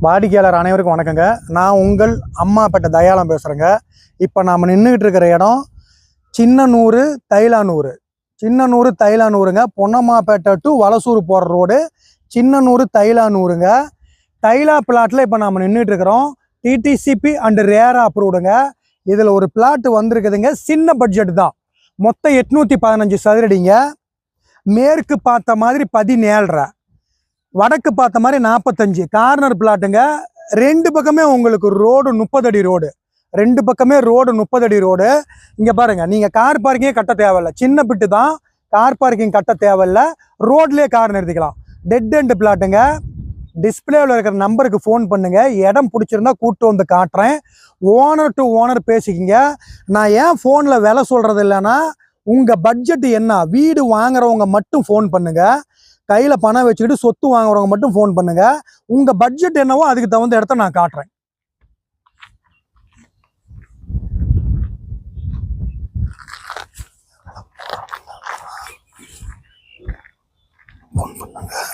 வாடிக்கையாளர் அனைவருக்கும் வணக்கங்க. நான் உங்கள் அம்மாப்பேட்டை தயாளம் பேசுகிறேங்க. இப்போ நாம் நின்றுக்கிட்டு இருக்கிற இடம் சின்னனூர் தைலானூர். சின்னனூர் தைலானூருங்க. பொன்னம்மாப்பேட்டை டு வலசூர் போகிற ரோடு சின்னனூர் தைலானூருங்க. தைலா பிளாட்டில் இப்போ நாம் நின்றுட்டு இருக்கிறோம். டிடிசிபி அண்டு ரேரா அப்ரூவ்டுங்க. இதில் ஒரு பிளாட் வந்திருக்குதுங்க. சின்ன பட்ஜெட் தான். மொத்தம் 815 சதுரடிங்க. மேற்கு பார்த்த மாதிரி 17.5, வடக்கு பார்த்த மாதிரி 45. கார்னர் பிளாட்டுங்க. ரெண்டு பக்கமே உங்களுக்கு ரோடு 30 அடி ரோடு. ரெண்டு பக்கமே ரோடு 30 அடி ரோடு. இங்கே பாருங்க, நீங்கள் கார் பார்க்கிங்கே கட்ட தேவையில்லை. சின்ன பிட்டு தான், கார் பார்க்கிங் கட்ட தேவையில்லை. ரோட்லேயே கார் நிறுத்திக்கலாம். டெட் எண்ட் பிளாட்டுங்க. டிஸ்பிளேவில் இருக்கிற நம்பருக்கு ஃபோன் பண்ணுங்க. இடம் பிடிச்சிருந்தா கூப்பிட்டு வந்து காட்டுறேன். ஓனர் டு ஓனர் பேசிக்கிங்க. நான் ஏன் ஃபோனில் விலை சொல்கிறது இல்லைன்னா, உங்கள் பட்ஜெட் என்ன, வீடு வாங்குறவங்க மட்டும் ஃபோன் பண்ணுங்க. கையில் பணம் வச்சுக்கிட்டு சொத்து வாங்குறவங்க மட்டும் ஃபோன் பண்ணுங்க. உங்கள் பட்ஜெட் என்னவோ அதுக்கு தகுந்த இடத்த நான் காட்டுறேன். ஃபோன் பண்ணுங்க.